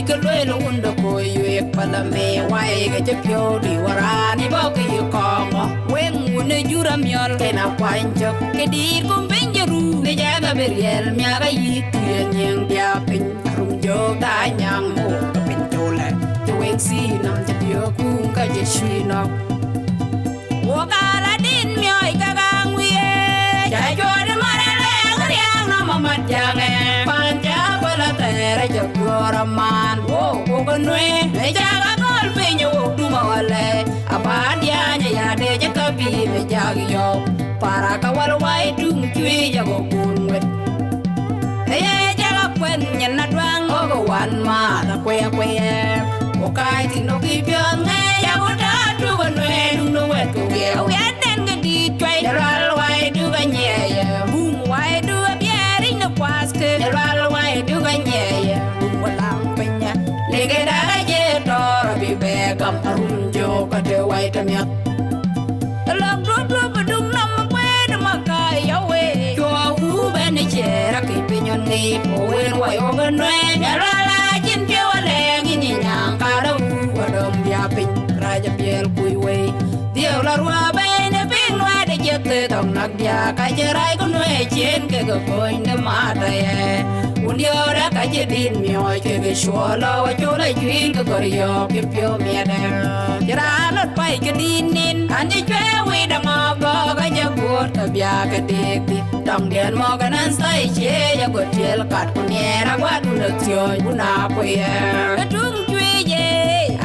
cái lưỡi lu unda coi yết palame wai cái chấp yo đi warani bao cái yêu con wen unda jura miol cái na quanh chok cái đi cũng bên jaru ne jaga beriel mya ga yit yang dia pin rum jo da nyang mo pin chole wen si nam chấp yo ku ka je shui no wo ka la din mioi ka ga ngwie ja jo de mare le riang no mamat jange panja bala tere jagora man wo ko nwe me jaga gol pe nyo du ma wale abadia nya ya de jakabi me jag yo para ka wal wai dung chui ya go kun wet ye jaga pen nya na dwang o go wan ma ta kwe kwe o kai tin no ki pion nge ya go ta du go nwe du no wet ko ye o ya den ga di twai ral wai du ga nye ya bum wai du biari no kwas ke ral wai du ga nye ya bum wala penya le ga da ga je to bi be kam rum jo ka de wai ta myak lok du badung nam kwe de makai ya we jo u be ne che ra ki pinyon ni po wen wai o ga nwe ya la jin je wale ngi ni nyang ka do wa dom ya pin ra ja biel kui we dieu la rua be ne pin wa de je te tong nak dia ka je rai ko nwe chen ke go koin de ma da ye un dio ra ka je din mi o ke ge sho lo wa chu la chuin ko ko yo ke pyo mi da ra lot pai ke din nin an je chwe we da ma go ga je gut ka bia ka dik ti dong den mo ga nan sai che ya go tel kat ko ne ra wa du na tyo bu na ko ye tung chwe ye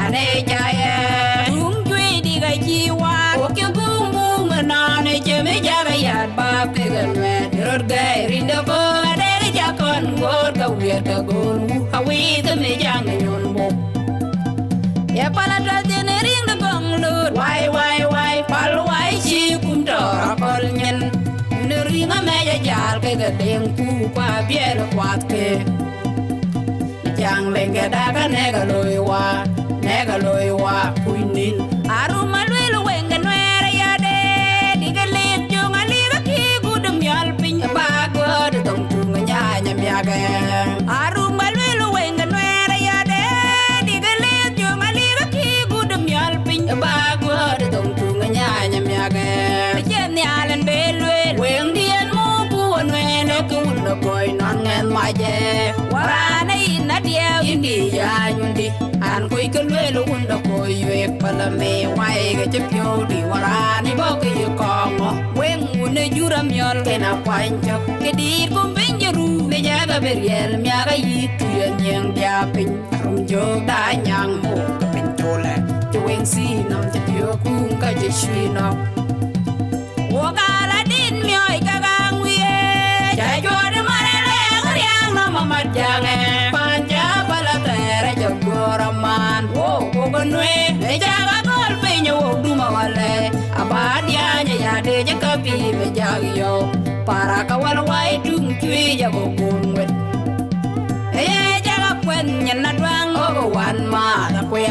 ane ja ye tung chwe di ga chi wa o ke bu mu ma na ne che me ja ga ya ba ke ga ne rot ga rin da ko de ja kon gor ka wi ka gon ha wi te me ja nyon bo ya pala dal de ne ring da gong lut wai pal wai chi kum to kol nyen ne ring a me ja jal ke ga deng ku kwa biel kwat ke jang lenge da ga ne ga loi wa kuinin aru ma loi lo wenga nwere ya de diga lit jung ali ga ki gudum yal pin ba go de tong tu nya nya mya ga aru ma loi lo wenga nwere ya de diga lit jung ali ga ki gudum yal pin ba go de tong tu nya nya mya ga chen ni alen be loi weng dien mo bu nwe ne ku no koi non ngen ma je warane na dia indi ya nyundi an koi ke lwe lu unda koi we pala me wai ga che pyo di warani bo ke ko mo wen une jura myol ke na kwan chok ke di kum benjeru ne ja ga beriel mya ga yitu ya nyeng dia pin rum jo da nyang mo ka pin tole to wen si nam che pyo ku ka je shui no wo ga la din myoy ka ga ngwie ja jo de mare le riang no ma jange panja bala tere jagora man wo ko nwe ne jaga gol pe nyo du ma wale abadia nya ya de jakabi me jag yo para ka wal wai tung chui ya go gun wet jaga kwen nya na dwang o go wan ma ta kwe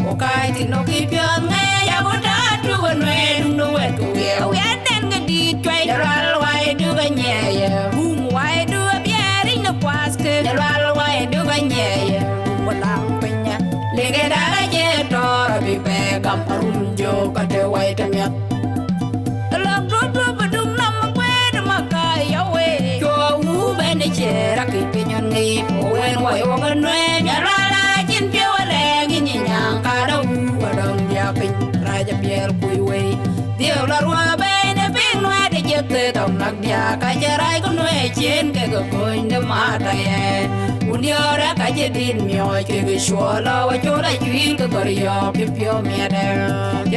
o kai ti no ki pion nge ya go ta tu go nwe du no wet ku ye o ya den ga di twai ral wai du ga nye ya bum wai du biari no kwas ke ral wai du ga nye ya wala penya le ga da ga je to bi be kam rum jo ka te wai ta mya lok du badung nam kwe de makai ya we jo u be ne che ra ki pinyon ni o wen wai o ga nwe ya la jin pyo le gi ni nyang ka do wa dong ya pin ra ja biel kui we dio la rua be ne pin wa de je te tong nak dia ka je rai ko nwe chen ke go koin de ma ta ye un dio ra ka je din myo ke ge sho la wa cho la yin ko ko yo pyo me de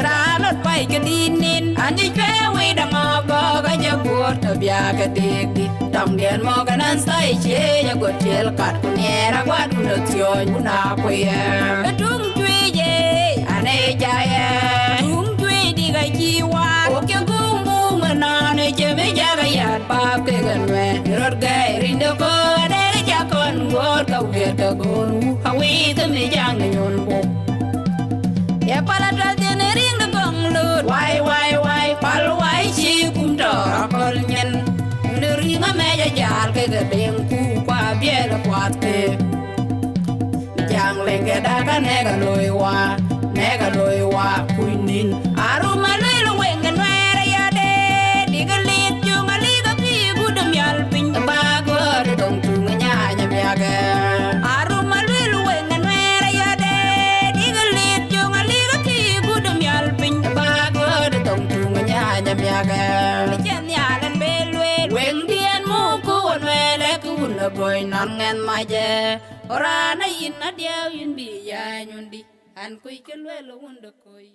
ra lot pai ke din nin an ji chwe we da ma go ga je bu ta bia ka dik di dong den mo ga nan sai che ya go tel kat ko ne ra wa du no tyo na ko ye tung chwe ye ane ja ye tung chwe di ga ji wa o ke gu mu na ne che me ja ga ya pa ke ga nwe rot ga rin de ko de ja kon gor ka we ka gon ha we te me ja nyon bo ya pala dal de ne ring de gong lut wai pal wai chi kum to kol nyen ne ring a me ja jal ke ga deng ku kwa bie la kwat ke wenge daga nega loiwa kuinin aruma lelo wenge nwere yade diga lit junga liga pi gudum yalpin bago de dong tunga nyanya miage aruma lelo wenge nwere yade diga lit junga liga pi gudum yalpin bago de dong tunga nyanya miage chen yalan belwe weng dien mu ku wele ku na boy nan ngen maje orana yin na dia yin bi ya nyundi an kuy kelwe lo wunda koy